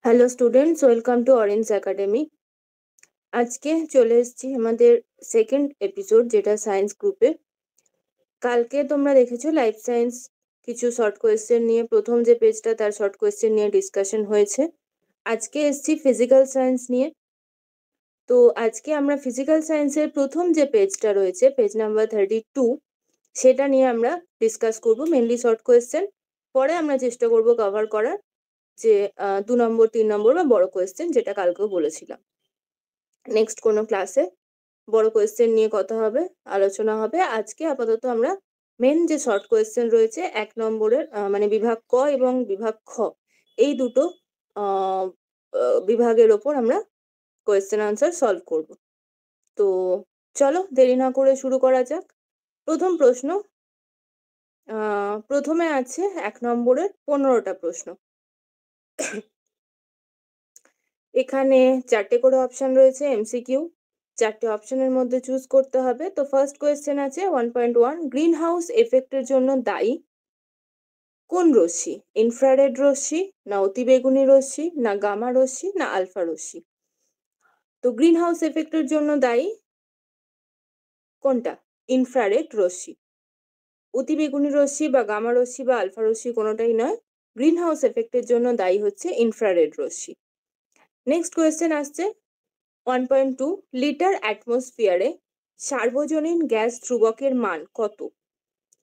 Hello students, welcome to orange academy. আজকে চলে এসেছি আমাদের সেকেন্ড এপিসোড, যেটা সায়েন্স গ্রুপে। কালকে তোমরা দেখেছো লাইফ সায়েন্স কিছু শর্ট কোয়েশ্চেন নিয়ে, প্রথম যে পেজটা তার শর্ট কোয়েশ্চেন নিয়ে ডিসকাশন হয়েছে। আজকে এসেছি ফিজিক্যাল সায়েন্স নিয়ে। তো আজকে আমরা ফিজিক্যাল সায়েন্সের প্রথম যে পেজটা রয়েছে, পেজ নাম্বার 32, সেটা নিয়ে আমরা ডিসকাস করব, মেনলি শর্ট কোয়েশ্চেন। পরে আমরা চেষ্টা করব কভার করার যে 2 নম্বর 3 নম্বর বা বড় কোয়েশ্চেন, যেটা কালকেও বলেছিলাম। নেক্সট কোনো ক্লাসে বড় কোয়েশ্চেন নিয়ে কথা হবে, আলোচনা হবে। আজকে আপাতত আমরা মেন যে শর্ট কোয়েশ্চেন রয়েছে 1 নম্বরের, মানে বিভাগ ক এবং বিভাগ খ, এই দুটো বিভাগের ওপর আমরা কোয়েশ্চেন আনসার সলভ করব। তো চলো দেরি না করে শুরু করা যাক। প্রথম প্রশ্ন, প্রথমে আছে 1 নম্বরের 15টা প্রশ্ন। এখানে 4টে করে অপশন রয়েছে, এমসিকিউ। 4টে অপশনের মধ্যে চুজ করতে হবে। তো ফার্স্ট কোয়েশ্চেন আছে 1.1, গ্রিন হাউস এফেক্টের জন্য দায়ী কোন রশ্মি? ইনফ্রারেড রশ্মি, না অতিবেগুনি রশ্মি, না গামা রশ্মি, না আলফা রশ্মি? তো গ্রিন হাউস এফেক্টের জন্য দায়ী কোনটা? ইনফ্রারেড রশ্মি। অতিবেগুনি রশ্মি বা গামা রশ্মি বা আলফা রশ্মি কোনোটাই নয়। গ্রিন হাউস এফেক্টের জন্য দায়ী হচ্ছে ইনফ্রারেড রশ্মি। নেক্সট কোয়েশ্চেন আসছে 1.2, লিটার অ্যাটমসফিয়ারে সার্বজনীন গ্যাস ধ্রুবকের মান কত?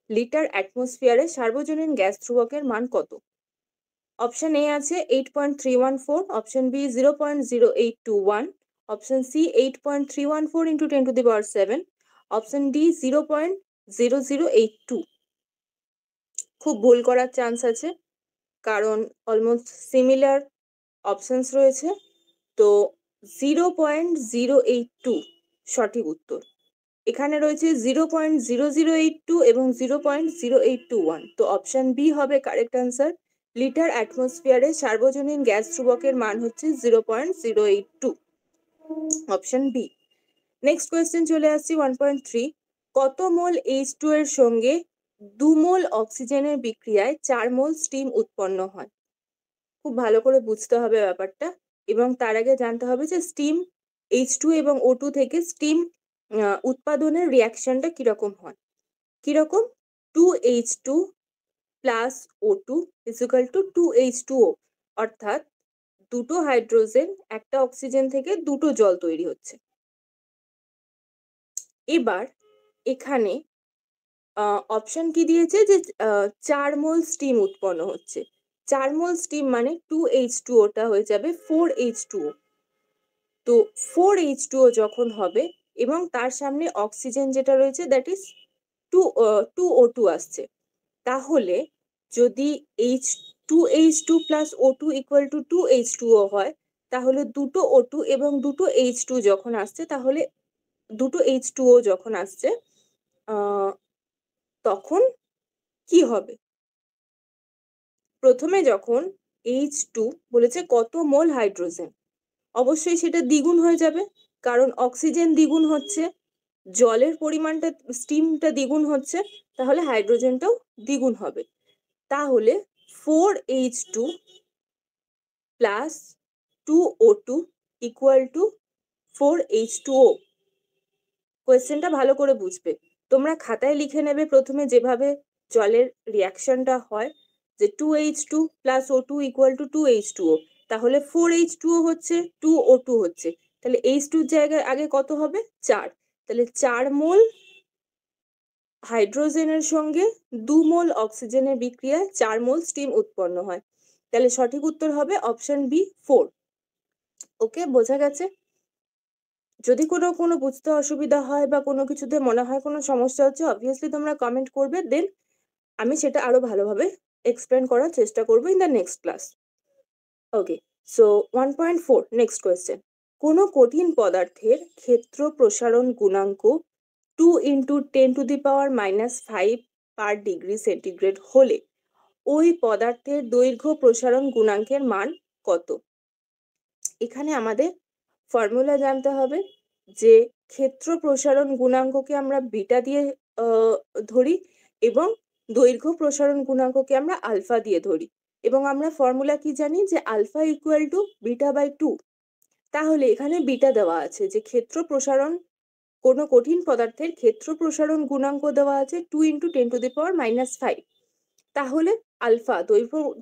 লিটার অ্যাটমসফিয়ারে সার্বজনীন গ্যাস ধ্রুবকের মান কত? অপশন এ আছে 8.314, option B 0.0821, option C 8.314 into 10 to the power 7, option D 0.0082। খুব ভুল করার চান্স আছে, কারণ অলমোস্ট সিমিলার অপশনস রয়েছে। তো 0.082 সঠিক উত্তর। এখানে রয়েছে 0.0082 এবং 0.0821। তো অপশন বি হবে কারেক্ট আনসার। লিটার অ্যাটমসফিয়ারে সার্বজনীন গ্যাস ধ্রুবকের মান হচ্ছে 0.082, অপশন বি। নেক্সট কোয়েশ্চেন চলে আসছি 1.3, কত মোল H2 এর সঙ্গে 2 মোল অক্সিজেনের বিক্রিয়ায় 4 মোল স্টিম উৎপন্ন হয়? খুব ভালো করে বুঝতে হবে ব্যাপারটা, এবং তার আগে জানতে হবে যে স্টিম H2 এবং O2 থেকে স্টিম উৎপাদনের রিয়াকশনটা কিরকম হয়। কিরকম? 2H2 plus O2 is equal to 2H2O, অর্থাৎ দুটো হাইড্রোজেন একটা অক্সিজেন থেকে দুটো জল তৈরি হচ্ছে। এবার এখানে অপশন কি দিয়েছে যে 4 মোল স্টিম উৎপন্ন হচ্ছে। 4 মোল স্টিম মানে 2H2O টা হয়ে যাবে 4H2O। তো 4H2O যখন হবে এবং তার সামনে অক্সিজেন যেটা রয়েছে দ্যাট ইজ 2O2 আসছে, তাহলে যদি H2H2 plus O2 equal to 2H2O হয়, তাহলে দুটো O2 এবং দুটো H2 যখন আসছে, তাহলে দুটো H2O যখন আসছে তখন কি হবে? প্রথমে যখন H2 বলেছে কত মোল হাইড্রোজেন, অবশ্যই সেটা দ্বিগুণ হয়ে যাবে, কারণ অক্সিজেন দ্বিগুণ হচ্ছে, জলের পরিমাণটা স্টিমটা দ্বিগুণ হচ্ছে, তাহলে হাইড্রোজেনটাও দ্বিগুণ হবে। তাহলে 4H2 plus 2O2 equal to 4H2O। কোয়েশ্চেনটা ভালো করে বুঝবে। তোমরা খাতায় লিখে নেবে প্রথমে যেভাবে জলের রিয়াকশনটা হয়, যে 2H2 plus O2 equal to 2H2O, তাহলে 4H2O হচ্ছে 2O2 হচ্ছে, তাহলে H2 এর জায়গায় আগে কত হবে? 4। তাহলে 4 মোল হাইড্রোজেনের সঙ্গে 2 মোল অক্সিজেনের বিক্রিয়ায় 4 মোল স্টিম উৎপন্ন হয়। তাহলে সঠিক উত্তর হবে অপশন বি 4। ওকে, বোঝা গেছে? যদি কোনো বুঝতে অসুবিধা হয় বা কোনো কিছুতে মনে হয় কোনো সমস্যা হচ্ছে, অবভিয়াসলি তোমরা কমেন্ট করবে, দেন আমি সেটা আরো ভালোভাবে এক্সপ্লেন করার চেষ্টা করবো in the next class. Okay, so 1.4 next question, কোনো কঠিন পদার্থের ক্ষেত্র প্রসারণ গুণাঙ্ক 2 into 10 to the power -5 per degree centigrade হলে ওই পদার্থের দৈর্ঘ্য প্রসারণ গুণাঙ্কের মান কত? এখানে আমাদের ফর্মুলা জানতে হবে যে ক্ষেত্র প্রসারণ গুণাঙ্ককে আমরা বিটা দিয়ে ধরি এবং দৈর্ঘ্য প্রসারণ গুণাঙ্ককে আমরা আলফা দিয়ে ধরি। এবং আমরা ফর্মুলা কি জানি যে alpha equal to beta by 2। তাহলে এখানে বিটা দেওয়া আছে যে ক্ষেত্র প্রসারণ, কোনো কঠিন পদার্থের ক্ষেত্র প্রসারণ গুণাঙ্ক দেওয়া আছে 2 × 10⁻⁵। তাহলে আলফা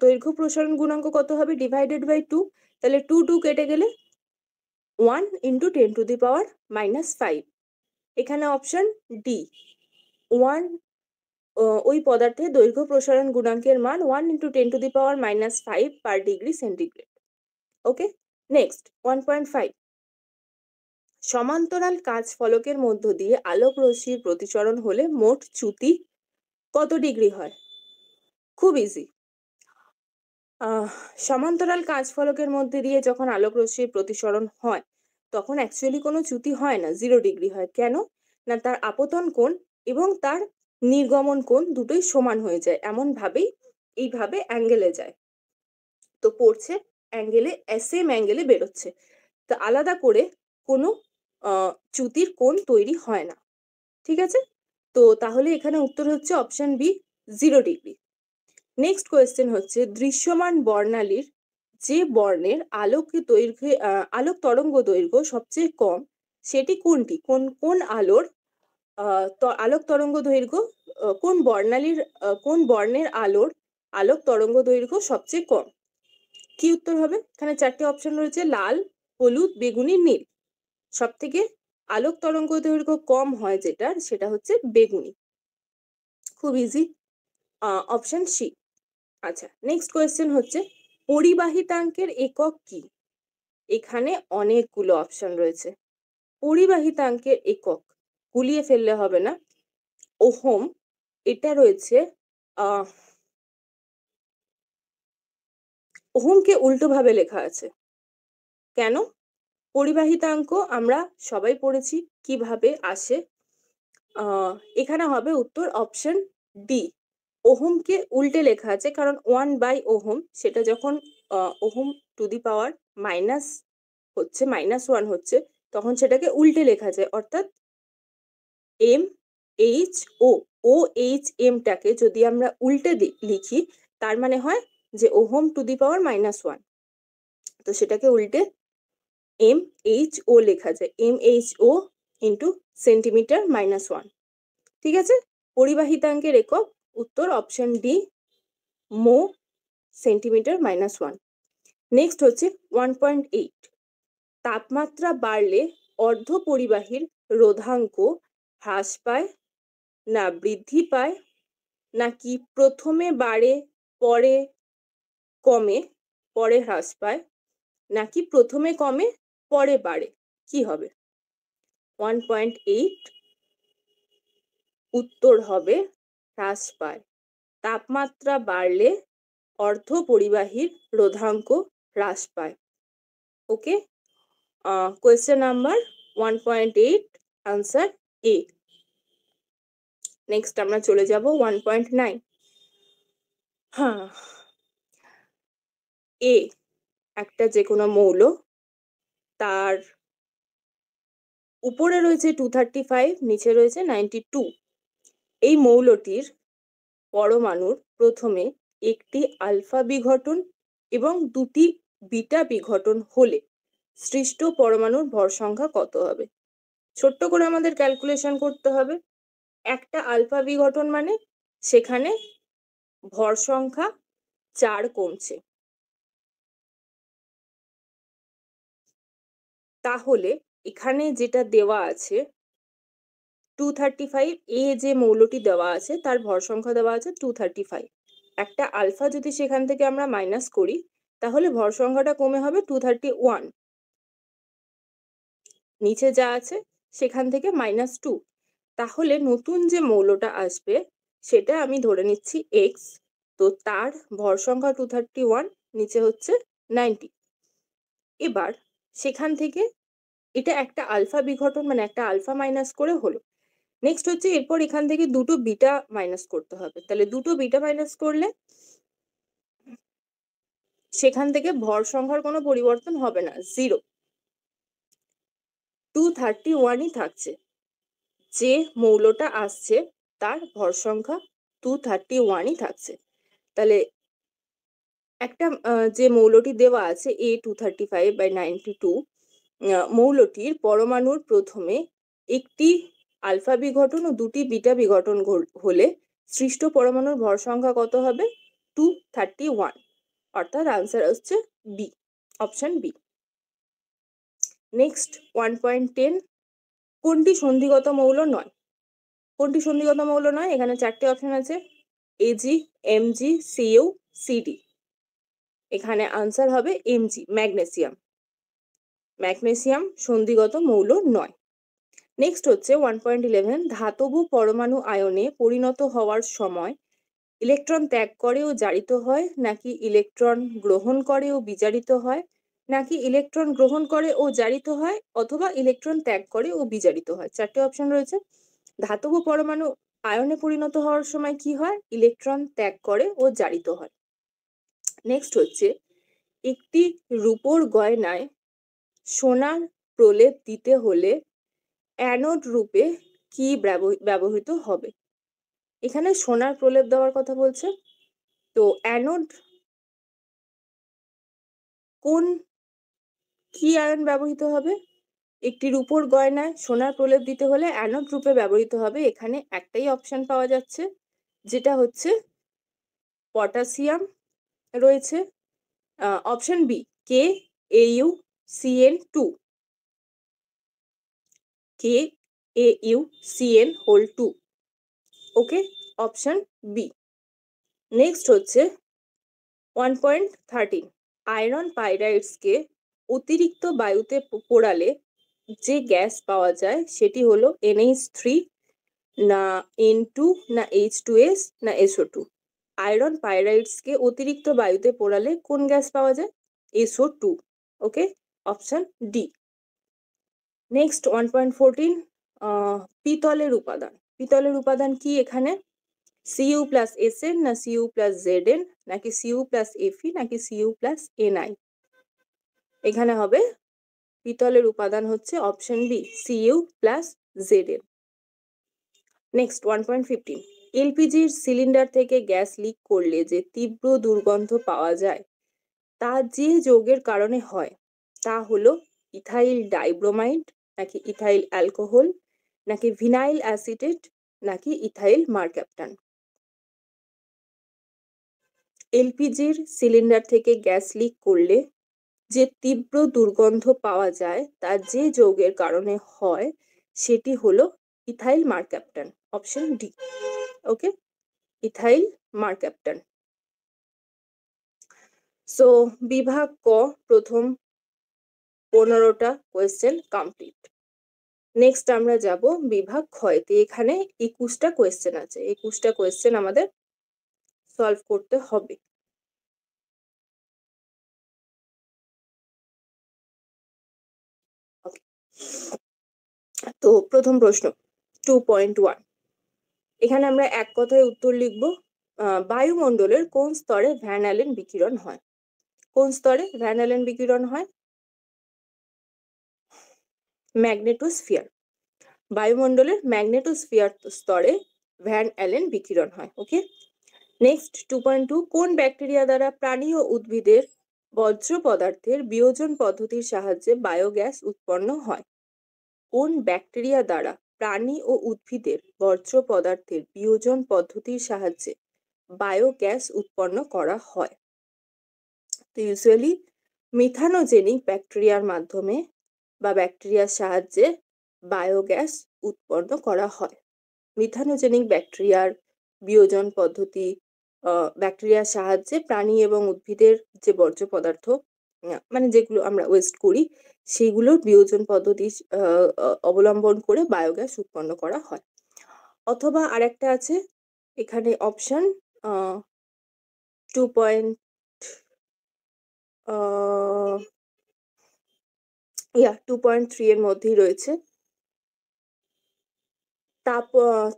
দৈর্ঘ্য প্রসারণ গুণাঙ্ক কত হবে ডিভাইডেড বাই 2। তাহলে 2 2 কেটে গেলে 1 × 10⁻⁵। এখানে অপশন ডি 1 ওই পদার্থের দৈর্ঘ্য প্রসারণ গুণাঙ্কের মান 1 × 10⁻⁵ পার ডিগ্রি সেন্টিগ্রেড। ওকে, নেক্সট 1.5। সমান্তরাল কাচ ফলকের মধ্য দিয়ে আলোক রশ্মির প্রতিসরণ হলে মোট চ্যুতি কত ডিগ্রি হয়? খুব ইজি। সমান্তরাল কাচ ফলকের মধ্যে দিয়ে যখন আলোক রশ্মির প্রতিসরণ হয় তখন অ্যাকচুয়ালি কোনো চ্যুতি হয় না, 0 ডিগ্রি হয়। কেন না, তার আপতন কোণ এবং তার নির্গমন কোণ দুটোই সমান হয়ে যায়, এমন ভাবেই এইভাবে অ্যাঙ্গেলে যায়, তো পড়ছে অ্যাঙ্গেলে, সেম অ্যাঙ্গেলে বেরোচ্ছে, তো আলাদা করে কোনো চ্যুতির কোণ তৈরি হয় না। ঠিক আছে, তো তাহলে এখানে উত্তর হচ্ছে option B 0 degree. Next question হচ্ছে দৃশ্যমান বর্ণালীর যে বর্ণের আলোক তরঙ্গ দৈর্ঘ্য সবচেয়ে কম সেটি কোনটি? কোন আলোর আলোক তরঙ্গ দৈর্ঘ্য, কোন বর্ণের আলোর আলোক তরঙ্গ দৈর্ঘ্য সবচেয়ে কম? কি উত্তর হবে? এখানে 4টে অপশন রয়েছে, লাল, হলুদ, বেগুনি, নীল। সব থেকে আলোক তরঙ্গ দৈর্ঘ্য কম হয় সেটা হচ্ছে বেগুনি। খুব ইজি, অপশন সি। আচ্ছা, নেক্সট কোয়েশ্চেন হচ্ছে পরিবাহিতাঙ্কের একক কি? এখানে অনেকগুলো অপশন রয়েছে। পরিবাহিতাঙ্কের একক গুলিয়ে ফেললে হবে না, ওহম, এটা রয়েছে, ওহমকে উল্টো ভাবে লেখা আছে। কেন? পরিবাহিতাঙ্ক আমরা সবাই পড়েছি কিভাবে আসে। এখানে হবে উত্তর অপশন ডি, ওহমকে উল্টে লেখা আছে, কারণ 1/ওহম সেটা যখন ওহম টু দি পাওয়ার -1 হচ্ছে তখন সেটাকে উল্টে লেখা যায়, অর্থাৎ OHMটাকে যদি আমরা উল্টে লিখি তার মানে হয় যে ওহম টু দি পাওয়ার -1, তো সেটাকে উল্টে MHO লেখা যায়, MHO ইন্টু সেন্টিমিটার -1। ঠিক আছে, পরিবাহিতাঙ্কের একক উত্তর অপশন ডি, মো, সেন্টিমিটার -1। নেক্সট হচ্ছে 1.8। তাপমাত্রা বাড়লে অর্ধপরিবাহীর রোধাঙ্ক হ্রাস পায় না বৃদ্ধি পায়, নাকি প্রথমে বাড়ে পরে কমে পরে হ্রাস পায়, নাকি প্রথমে কমে পরে বাড়ে? কি হবে? 1.8 উত্তর হবে হ্রাস পায়। তাপমাত্রা বাড়লে অর্ধপরিবাহীর রোধাঙ্ক হ্রাস পায়। ওকে, কোয়েশ্চেন নাম্বার 1.8 আনসার এ। নেক্সট আমরা চলে যাব 1.9। হ্যাঁ, এ একটা যে কোনো মৌল, তার উপরে রয়েছে 235, নিচে রয়েছে 92। এই মৌলটির পরমাণুর প্রথমে একটি আলফা বিঘটন এবং 2টি বিটা বিঘটন হলে সৃষ্ট পরমাণুর ভর সংখ্যা কত হবে? ছোট্ট করে আমাদের ক্যালকুলেশন করতে হবে। একটা আলফা বিঘটন মানে সেখানে ভর সংখ্যা 4 কমছে, তাহলে এখানে যেটা দেওয়া আছে 235, এ যে মৌলটি দেওয়া আছে তার ভর সংখ্যা দেওয়া আছে 235। একটা আলফা যদি সেখান থেকে আমরা মাইনাস করি তাহলে ভর সংখ্যাটা কমে হবে 231। নিচে যা আছে সেখান থেকে -2, তাহলে নতুন যে মৌলটা আসবে সেটা আমি ধরে নিচ্ছি এক্স, তো তার ভর সংখ্যা 231, নিচে হচ্ছে 90। এবার সেখান থেকে এটা একটা আলফা বিঘটন মানে একটা আলফা মাইনাস করে হলো। নেক্সট হচ্ছে এরপর এখান থেকে দুটো বিটা মাইনাস করতে হবে, তাহলে দুটো বিটা মাইনাস করলে সেখান থেকে ভর সংখ্যার কোনো পরিবর্তন হবে না, 0। 231ই থাকছে, যে মৌলটা আসছে তার ভর সংখ্যা 231ই থাকছে। তাহলে একটা যে মৌলটি দেওয়া আছে A235/92 মৌলটির পরমাণুর প্রথমে একটি আলফা বিঘটন ও দুটি বিটা বিঘটন হলে সৃষ্ট পরমাণুর ভর সংখ্যা কত হবে? 231। অর্থাৎ আনসার হচ্ছে বি, অপশন বি। নেক্সট 1.10, কোনটি সন্ধিগত মৌল নয়? কোনটি সন্ধিগত মৌল নয়? এখানে চারটে অপশন আছে, এজি, এমজি, সিইউ, সিডি। এখানে আনসার হবে এমজি, ম্যাগনেসিয়াম। ম্যাগনেসিয়াম সন্ধিগত মৌল নয়। নেক্সট হচ্ছে 1.11, ধাতব পরমাণু আয়নে পরিণত হওয়ার সময় ইলেকট্রন ত্যাগ করে ও জারিত হয়, নাকি ইলেকট্রন গ্রহণ করে ও বিজারিত হয়, নাকি ইলেকট্রন গ্রহণ করে ও জারিত হয়, অথবা ইলেকট্রন ত্যাগ করে ও বিজারিত হয়। চারটে অপশন রয়েছে। ধাতব পরমাণু আয়নে পরিণত হওয়ার সময় কি হয়? ইলেকট্রন ত্যাগ করে ও জারিত হয়। নেক্সট হচ্ছে, একটি রূপোর গয়নায় সোনার প্রলেপ দিতে হলে অ্যানোড রূপে কি ব্যবহৃত হবে? এখানে সোনার প্রলেপ দেওয়ার কথা বলছে। তো অ্যানোড কি আয়ন ব্যবহৃত হবে? একটি রূপোর গয়নায় সোনার প্রলেপ দিতে হলে অ্যানোড রূপে ব্যবহৃত হবে। এখানে একটাই অপশন পাওয়া যাচ্ছে, যেটা হচ্ছে পটাশিয়াম রয়েছে, অপশন বি, KAuCN2, KAuCN2। ওকে, অপশন বি। নেক্সট হচ্ছে 1.13, আয়রন পাইরাইডসকে অতিরিক্ত বায়ুতে পোড়ালে যে গ্যাস পাওয়া যায় সেটি হলো NH3, না N2, না H2S, না SO2। আয়রন পাইরাইডসকে অতিরিক্ত বায়ুতে পোড়ালে কোন গ্যাস পাওয়া যায়? SO2। ওকে, অপশন ডি। নেক্সট 1.14, পিতলের উপাদান। পিতলের উপাদান কি এখানে? Cu+Sn, না Cu+Zn, নাকি Cu+Fe, নাকি Cu+Ni? এখানে হবে পিতলের উপাদান হচ্ছে অপশন বি, Cu+Zn। নেক্সট 1.15, এলপিজির সিলিন্ডার থেকে গ্যাস লিক করলে যে তীব্র দুর্গন্ধ পাওয়া যায় তা যে যৌগের কারণে হয় তা হলো ইথাইল ডাইব্রোমাইড, নাকি ইথাইল অ্যালকোহল, নাকি ভিনাইল অ্যাসিটেট, নাকি ইথাইল মারক্যাপটান। এলপিজির সিলিন্ডার থেকে গ্যাস লিক করলে যে তীব্র দুর্গন্ধ পাওয়া যায় তা যে যৌগের কারণে হয় সেটি হলো ইথাইল মারক্যাপটান, অপশন ডি। ওকে, ইথাইল মারক্যাপটান। সো বিভাগ ক প্রথম 15টা কোয়েশ্চেন কমপ্লিট। নেক্সট আমরা যাব বিভাগ ক্ষয়তে। এখানে 21টা কোয়েশ্চেন আছে। 21টা কোয়েশ্চেন আমাদের সলভ করতে হবে। তো প্রথম প্রশ্ন 2.1, এখানে আমরা এক কথায় উত্তর লিখব। বায়ুমণ্ডলের কোন স্তরে ভ্যান অ্যালেন বিকিরণ হয়? কোন স্তরে ভ্যান অ্যালেন বিকিরণ হয়? ম্যাগনেটোস্ফিয়ার। বায়ুমণ্ডলের ম্যাগনেটোস্ফিয়ার স্তরে ভ্যান অ্যালেন বিকিরণ হয়। ওকে, নেক্সট 2.2, কোন ব্যাকটেরিয়া দ্বারা প্রাণী ও উদ্ভিদের বর্জ্য পদার্থের বিয়োজন পদ্ধতির সাহায্যে বায়োগ্যাস উৎপন্ন হয়? কোন ব্যাকটেরিয়া দ্বারা প্রাণী ও উদ্ভিদের বর্জ্য পদার্থের বিয়োজন পদ্ধতির সাহায্যে বায়োগ্যাস উৎপন্ন করা হয়? তো ইউজুয়ালি মিথানোজেনিক ব্যাকটেরিয়ার মাধ্যমে বা ব্যাকটেরিয়ার সাহায্যে বায়োগ্যাস উৎপন্ন করা হয়। মিথানোজেনিক ব্যাকটেরিয়ার বিয়োজন পদ্ধতি, ব্যাকটেরিয়ার সাহায্যে প্রাণী এবং উদ্ভিদের যে বর্জ্য পদার্থ মানে যেগুলো আমরা ওয়েস্ট করি সেগুলোর বিয়োজন পদ্ধতি অবলম্বন করে বায়োগ্যাস উৎপন্ন করা হয়। অথবা আরেকটা আছে এখানে অপশন 2.3 এর মধ্যেই রয়েছে।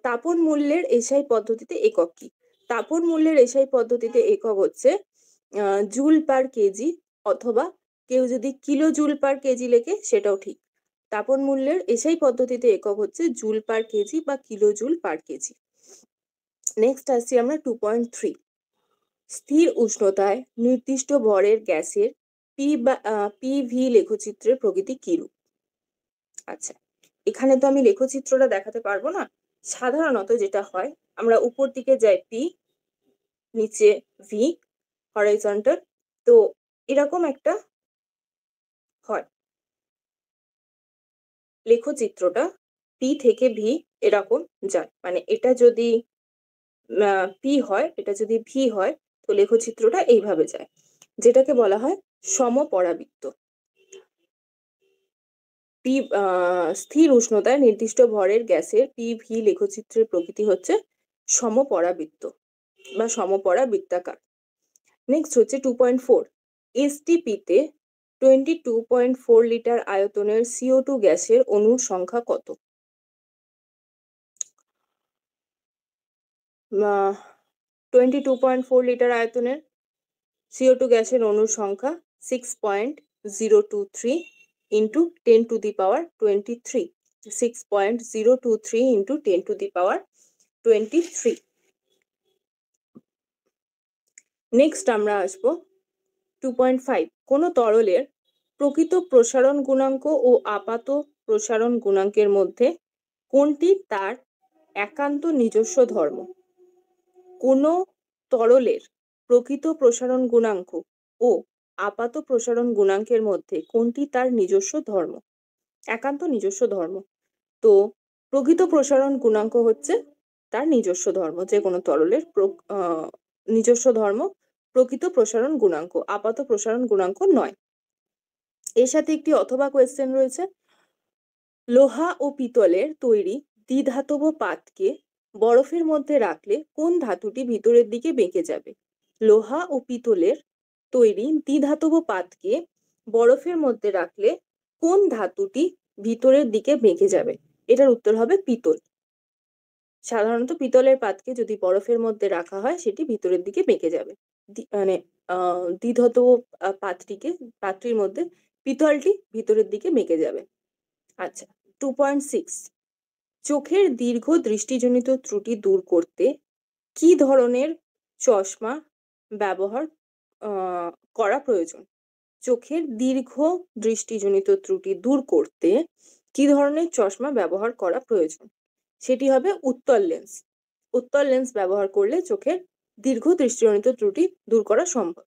তাপন মূল্যের এসআই পদ্ধতিতে একক কি? তাপন মূল্যের এসআই পদ্ধতিতে একক হচ্ছে জুল পার কেজি, অথবা কেউ যদি কিলো জুল পার কেজি লেখে সেটাও ঠিক। তাপন মূল্যের এসআই পদ্ধতিতে একক হচ্ছে জুল পার কেজি বা kilo joule per KG. Next আসছি আমরা 2.3, স্থির উষ্ণতায় নির্দিষ্ট ভরের গ্যাসের পিভি লেখচিত্রের প্রকৃতি কিরূপ? আচ্ছা, এখানে তো আমি লেখচিত্রটা দেখাতে পারবো না। সাধারণত যেটা হয়, আমরা উপর দিকে যাই পি, নিচে ভি, হরাইজন্টাল, তো এরকম একটা হয় লেখচিত্রটা। পি থেকে ভি এরকম যায়, মানে এটা যদি পি হয়, এটা যদি ভি হয়, তো লেখচিত্রটা এইভাবে যায়, যেটাকে বলা হয় সমপরাবৃত্ত। পি স্থির উষ্ণতায় নির্দিষ্ট ভরের গ্যাসের পিভি লেখচিত্রের প্রকৃতি হচ্ছে সমপরাবৃত্ত বা সমপরাবৃত্তাকার। নেক্সট হচ্ছে 2.4, এসটিপিতে 22.4 লিটার আয়তনের CO2 গ্যাসের অণুর সংখ্যা কত? 22.4 লিটার আয়তনের CO2 গ্যাসের অণুর সংখ্যা 6.023 into 10 to the power 23, 6.023 into 10 to the power 23। Next আমরা আসবো 2.5, কোনো তরলের প্রকৃত প্রসারণ গুণাঙ্ক ও আপাত প্রসারণ গুণাঙ্কের মধ্যে কোনটি তার একান্ত নিজস্ব ধর্ম? কোনো তরলের প্রকৃত প্রসারণ গুণাঙ্ক ও আপাত প্রসারণ গুণাঙ্কের মধ্যে কোনটি তার নিজস্ব ধর্ম, একান্ত নিজস্ব ধর্ম? তো প্রকৃত প্রসারণ গুণাঙ্ক হচ্ছে তার নিজস্ব ধর্ম, যে কোনো তরলের নিজস্ব ধর্ম প্রকৃত প্রসারণ গুণাঙ্ক, আপাত প্রসারণ গুণাঙ্ক নয়। এর সাথে একটি অথবা কোয়েশ্চেন রয়েছে, লোহা ও পিতলের তৈরি দ্বিধাতব পাতকে বরফের মধ্যে রাখলে কোন ধাতুটি ভিতরের দিকে বেঁকে যাবে? লোহা ও পিতলের তৈরি দ্বিধাতব পাতকে বরফের মধ্যে রাখলে কোন ধাতুটি ভিতরের দিকে বেঁকে যাবে? এটার উত্তর হবে পিতল। সাধারণত পিতলের পাতকে যদি বরফের মধ্যে রাখা হয়, সেটি ভিতরের দিকে বেঁকে যাবে। মানে দ্বিধাতব পাত্রটির মধ্যে পিতলটি ভিতরের দিকে বেঁকে যাবে। আচ্ছা, 2.6, চোখের দীর্ঘ দৃষ্টিজনিত ত্রুটি দূর করতে কি ধরনের চশমা ব্যবহার করা প্রয়োজন? চোখের দীর্ঘ দৃষ্টিজনিত ত্রুটি দূর করতে কি ধরনের চশমা ব্যবহার করা প্রয়োজন? সেটি হবে উত্তল লেন্স। উত্তল লেন্স ব্যবহার করলে চোখের দীর্ঘ দৃষ্টিজনিত ত্রুটি দূর করা সম্ভব।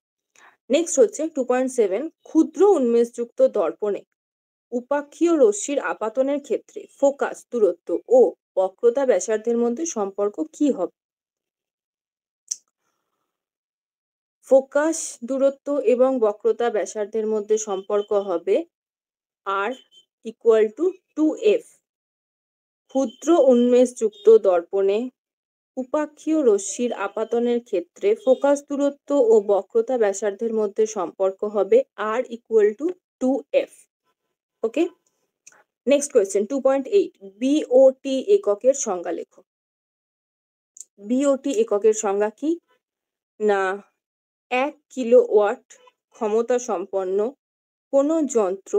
নেক্সট হচ্ছে 2.7, ক্ষুদ্র উন্মেষযুক্ত দর্পণে উপাক্ষীয় রশ্মির আপাতনের ক্ষেত্রে ফোকাস দূরত্ব ও বক্রতা ব্যাসার্ধের মধ্যে সম্পর্ক কি হবে? ফোকাস দূরত্ব এবং বক্রতা ব্যাসার্ধের মধ্যে সম্পর্ক হবে R ইকুয়াল টু 2F। ক্ষুদ্র উন্মেষযুক্ত দর্পণে উপাক্ষীয় রশ্মির আপাতনের ক্ষেত্রে ফোকাস দূরত্ব ও বক্রতা ব্যাসার্ধের মধ্যে সম্পর্ক হবে R equal to 2F। Okay, next question 2.8, BOT এককের সংজ্ঞা লেখো। বিওটি এককের সংজ্ঞা কি? না, 1 কিলোওয়াট ক্ষমতা সম্পন্ন কোনো যন্ত্র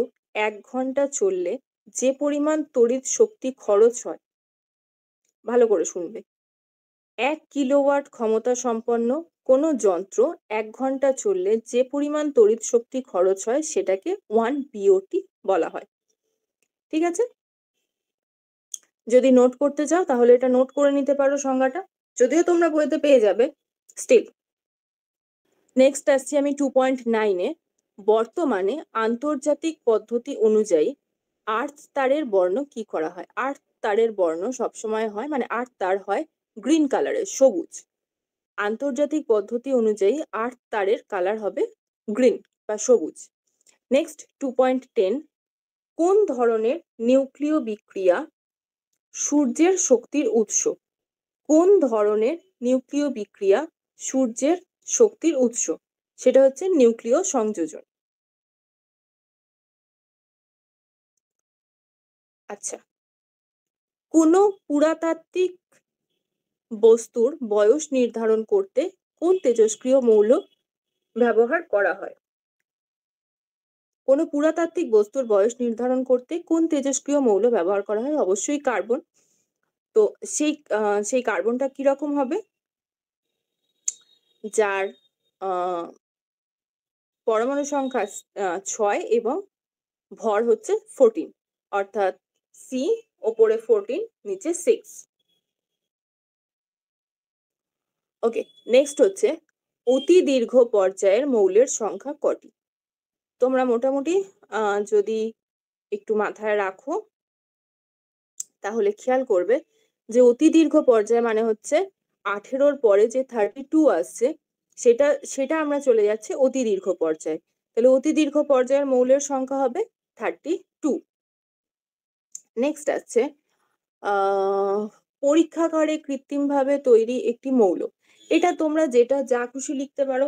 1 ঘন্টা চললে যে পরিমাণ তড়িৎ শক্তি খরচ হয়, ভালো করে শুনবে, 1 কিলোওয়াট ক্ষমতা সম্পন্ন কোনো যন্ত্র 1 ঘন্টা চললে যে পরিমাণ তড়িৎ শক্তি খরচ হয় সেটাকে 1 বিওটি বলা হয়। ঠিক আছে, যদি নোট করতে চাও তাহলে এটা নোট করে নিতে পারো সংজ্ঞাটা, যদিও তোমরা বইতে পেয়ে যাবে স্টিল। নেক্সট আসছি আমি 2.9-এ, বর্তমানে আন্তর্জাতিক পদ্ধতি অনুযায়ী আর্থ তারের বর্ণ কি করা হয়? আর্থ তারের বর্ণ সবসময় হয়, মানে আর্থ তার হয় গ্রিন কালারের, সবুজ। আন্তর্জাতিক পদ্ধতি অনুযায়ী আর্থ তারের কালার হবে গ্রিন বা সবুজ। নেক্সট 2.10, কোন ধরনের নিউক্লিয় বিক্রিয়া সূর্যের শক্তির উৎস? কোন ধরনের নিউক্লিয় বিক্রিয়া সূর্যের শক্তির উৎস? সেটা হচ্ছে নিউক্লিয় সংযোজন। আচ্ছা, কোনো পুরাতাত্ত্বিক বস্তুর বয়স নির্ধারণ করতে কোন তেজস্ক্রিয় মৌল ব্যবহার করা হয়? কোনো পুরাতাত্ত্বিক বস্তুর বয়স নির্ধারণ করতে কোন তেজস্ক্রিয় মৌল ব্যবহার করা হয়? অবশ্যই কার্বন। তো সেই কার্বনটা কিরকম হবে? যার পরমাণু সংখ্যা 6 এবং ভর হচ্ছে 14, অর্থাৎ সি ওপরে 14 নিচে 6। ওকে, নেক্সট হচ্ছে অতি দীর্ঘ পর্যায়ের মৌলের সংখ্যা কটি? তোমরা মোটামুটি যদি একটু মাথায় রাখো তাহলে খেয়াল করবে যে অতি দীর্ঘ পর্যায় মানে হচ্ছে 18 পরে যে 32 আসছে সেটা আমরা চলে যাচ্ছে অতি দীর্ঘ পর্যায়ে। তাহলে অতি দীর্ঘ পর্যায়ের মৌলের সংখ্যা হবে 32। নেক্সট আসছে পরীক্ষাগারে কৃত্রিমভাবে তৈরি একটি মৌল। এটা তোমরা যেটা যা খুশি লিখতে পারো।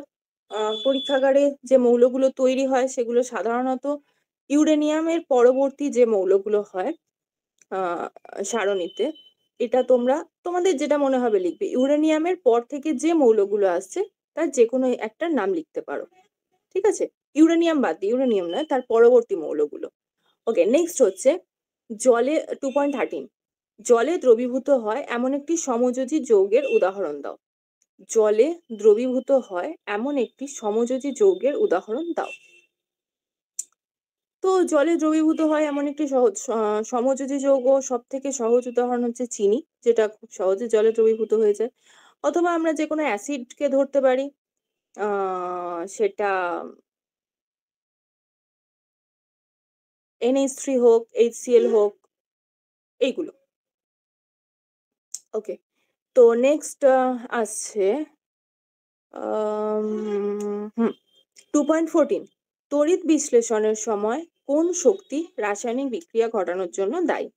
পরীক্ষাগারে যে মৌলগুলো তৈরি হয় সেগুলো সাধারণত ইউরেনিয়ামের পরবর্তী যে মৌলগুলো হয় সারণীতে, এটা তোমরা তোমাদের যেটা মনে হবে লিখবে। ইউরেনিয়ামের পর থেকে যে মৌলগুলো আসছে তার যে কোনো একটা নাম লিখতে পারো, ঠিক আছে? ইউরেনিয়াম বাদ দিয়ে, ইউরেনিয়াম নয়, তার পরবর্তী মৌলগুলো। ওকে, নেক্সট হচ্ছে জলে 2.13 জলে দ্রবীভূত হয় এমন একটি সমযোজী যৌগের উদাহরণ দাও। জলে দ্রবীভূত হয় এমন একটি সমযোজী যৌগের উদাহরণ দাও। তো জলে দ্রবীভূত হয় এমন একটি সমযোজী যৌগ, সব থেকে সহজ উদাহরণ হচ্ছে চিনি, যেটা খুব সহজে জলে দ্রবীভূত হয়ে যায়। অথবা আমরা যে কোনো অ্যাসিডকে ধরতে পারি, সেটা NH3 হোক, HCl হোক, এইগুলো। ওকে, তো নেক্সট আসছে 2.14 তড়িৎ বিশ্লেষণের সময় কোন শক্তি রাসায়নিক বিক্রিয়া ঘটানোর জন্য দায়ী?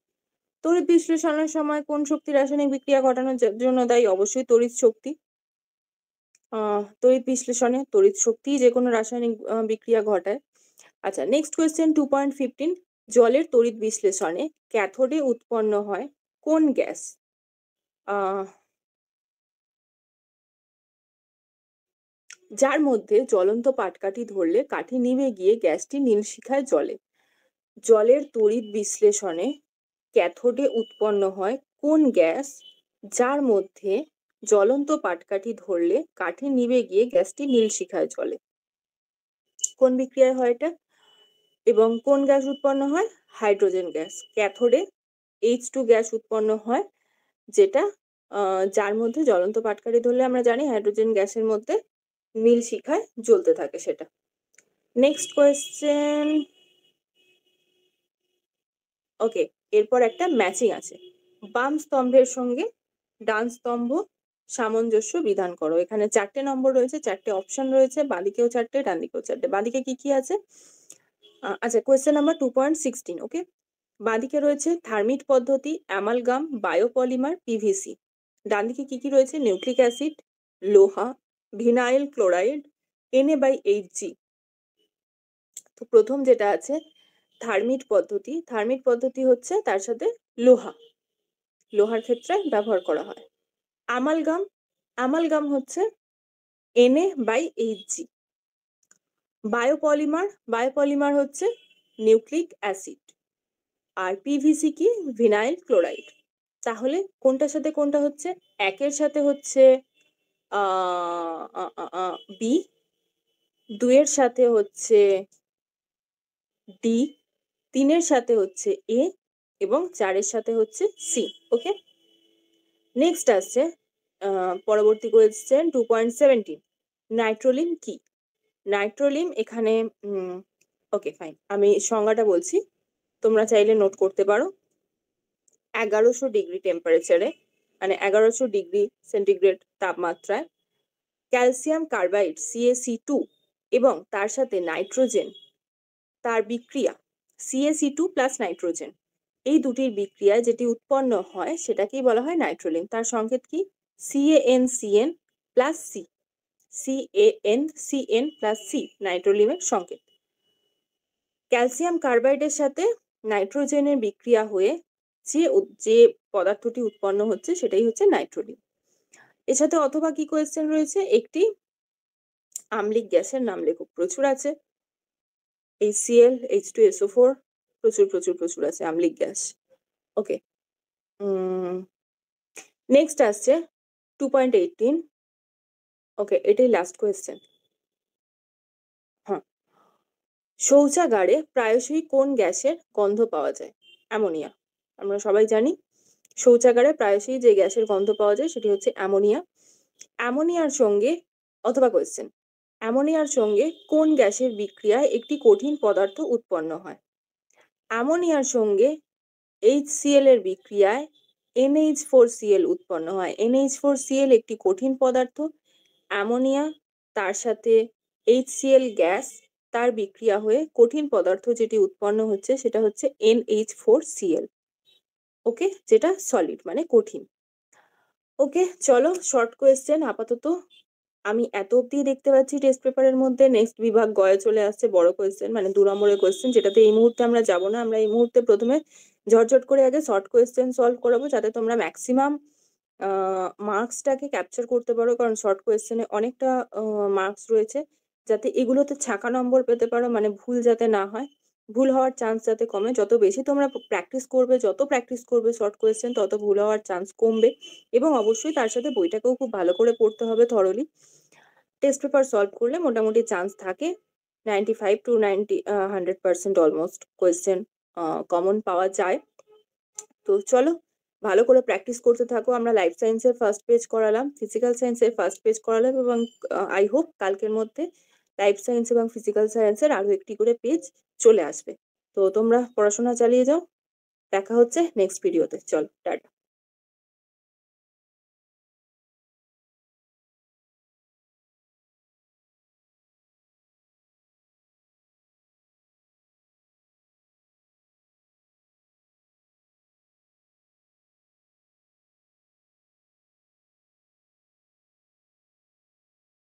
তড়িৎ বিশ্লেষণের সময় কোন শক্তি রাসায়নিক বিক্রিয়া ঘটানোর জন্য দায়ী? অবশ্যই তড়িৎ শক্তি। তড়িৎ বিশ্লেষণে তড়িৎ শক্তি যে কোনো রাসায়নিক বিক্রিয়া ঘটায়। আচ্ছা, নেক্সট কোয়েশ্চেন 2.15 জলের তড়িৎ বিশ্লেষণে ক্যাথোডে উৎপন্ন হয় কোন গ্যাস? যার মধ্যে জ্বলন্ত পাটকাঠি ধরলে কাঠি নিভে গিয়ে গ্যাসটি নীল শিখায় জ্বলে। জলের তড়িৎ বিশ্লেষণে ক্যাথোডে উৎপন্ন হয় কোন গ্যাস যার মধ্যে জ্বলন্ত পাটকাঠি ধরলে কাঠি নিভে গিয়ে গ্যাসটি নীল শিখায় জ্বলে? কোন বিক্রিয়ায় হয় এটা এবং কোন গ্যাস উৎপন্ন হয়? Hydrogen gas. ক্যাথোডে H2 গ্যাস উৎপন্ন হয়, যেটা যার মধ্যে জ্বলন্ত পাটকাঠি ধরলে আমরা জানি হাইড্রোজেন গ্যাসের মধ্যে নীল শিখায় জ্বলতে থাকে সেটা। Next question. ওকে, এরপর একটা ম্যাচিং আছে। বাম স্তম্ভের সঙ্গে ডান স্তম্ভ সামঞ্জস্য বিধান করো। এখানে 4টে নম্বর রয়েছে, 4টে অপশন রয়েছে, বাঁদিকেও 4টে, ডান দিকেও 4টে। বাঁদিকে কি কি আছে? আচ্ছা, কোয়েশ্চেন নাম্বার 2.16। ওকে, বাঁদিকে রয়েছে থার্মিট পদ্ধতি, অ্যামালগাম, বায়োপলিমার, PVC। ডান দিকে কি কি রয়েছে? নিউক্লিক অ্যাসিড, লোহা, ভিনাইল ক্লোরাইড, Na/Hg। তো প্রথম যেটা আছে থার্মিট পদ্ধতি, থার্মিট পদ্ধতি হচ্ছে তার সাথে লোহার ক্ষেত্রে ব্যবহার করা হয়। অ্যামালগাম, অ্যামালগাম হচ্ছে Na/Hg। বায়োপলিমার হচ্ছে নিউক্লিক অ্যাসিড। আর PVC কি? Vinyl chloride. তাহলে কোনটার সাথে কোনটা হচ্ছে? একের সাথে হচ্ছে বি, দুইয়ের সাথে হচ্ছে ডি, তিনের সাথে হচ্ছে এ এবং চারের সাথে হচ্ছে সি। ওকে, নেক্সট আসছে পরবর্তী কোয়েশ্চেন 2.17 নাইট্রোলিন কি? নাইট্রোলিন এখানে ওকে ফাইন, আমি সংজ্ঞাটা বলছি, তোমরা চাইলে নোট করতে পারো। 1100 ডিগ্রি টেম্পারেচারে, মানে 1100 ডিগ্রি সেন্টিগ্রেড তাপমাত্রায় ক্যালসিয়াম কার্বাইড CaC2 এবং তার সাথে নাইট্রোজেন, তার বিক্রিয়া CaC2 প্লাস নাইট্রোজেন, এই দুটির বিক্রিয়ায় যেটি উৎপন্ন হয় সেটাকেই বলা হয় নাইট্রোলিন। তার সংকেত কি? CaNCN plus C। CaNCN plus C নাইট্রোলিনের সংকেত। ক্যালসিয়াম কার্বাইডের সাথে নাইট্রোজেনের বিক্রিয়া হয়ে যে পদার্থটি উৎপন্ন হচ্ছে সেটাই হচ্ছে নাইট্রোলিন। এর সাথে অথবা কি কোয়েশ্চেন রয়েছে? একটি আম্লিক গ্যাসের নাম লেখো। প্রচুর আছে, HCl, H2SO4, প্রচুর আছে আম্লিক গ্যাস। ওকে, নেক্সট আসছে 2.18। ওকে, এটাই লাস্ট কোয়েশ্চেন। শৌচাগারে প্রায়শই কোন গ্যাসের গন্ধ পাওয়া যায়? অ্যামোনিয়া। আমরা সবাই জানি শৌচাগারে প্রায়শই যে গ্যাসের গন্ধ পাওয়া যায় সেটি হচ্ছে অ্যামোনিয়া। অ্যামোনিয়ার সঙ্গে অথবা কোয়েশ্চেন, অ্যামোনিয়ার সঙ্গে কোন গ্যাসের বিক্রিয়ায় একটি কঠিন পদার্থ উৎপন্ন হয়? অ্যামোনিয়ার সঙ্গে HCl এর বিক্রিয়ায় NH4Cl উৎপন্ন হয়। NH4Cl একটি কঠিন পদার্থ। অ্যামোনিয়া তার সাথে HCl গ্যাস, তার বিক্রিয়া হয়ে কঠিন পদার্থ যেটি উৎপন্ন হচ্ছে সেটা হচ্ছে NH4Cl। ওকে, যেটা সলিড মানে কঠিন। ওকে, চলো শর্ট কোয়েশ্চেন আপাতত আমি এত অব্দি দেখতে পাচ্ছি টেস্ট পেপারের মধ্যে। নেক্সট বিভাগ গয়ে চলে আসছে বড় কোয়েশ্চেন, মানে 2 নম্বরের কোয়েশ্চেন, যেটাতে এই মুহূর্তে আমরা যাবো না। আমরা এই মুহূর্তে প্রথমে ঝটঝট করে আগে শর্ট কোয়েশ্চেন সলভ করাবো, যাতে তোমরা ম্যাক্সিমাম মার্কসটাকে ক্যাপচার করতে পারো, কারণ শর্ট কোয়েশ্চেনে অনেকটা মার্কস রয়েছে, যাতে এগুলোতে ছাকা নম্বর পেতে পারো, মানে ভুল যাতে না হয়, ভুল হওয়ার চান্স যাতে কমে। যত বেশি তোমরা প্র্যাকটিস করবে শর্ট কোয়েশ্চেন, তত ভুল হওয়ার চান্স কমবে। এবং অবশ্যই তার সাথে বইটাকেও খুব ভালো করে পড়তে হবে থরলি। টেস্ট পেপার সলভ করলে মোটামুটি চান্স থাকে 95 to 100% অলমোস্ট কোয়েশ্চেন কমন পাওয়া যায়। তো চলো ভালো করে প্র্যাকটিস করতে থাকো। আমরা লাইফ সায়েন্সের ফার্স্ট পেজ করালাম, ফিজিক্যাল সায়েন্সের ফার্স্ট পেজ করালাম, এবং আই হোপ কালকের মধ্যে লাইফ সায়েন্স এবং ফিজিক্যাল সায়েন্সের আরো একটি করে পেজ চলে আসবে। তো তোমরা পড়াশোনা চালিয়ে যাও, দেখা হচ্ছে নেক্সট ভিডিওতে। চলো, টাটা।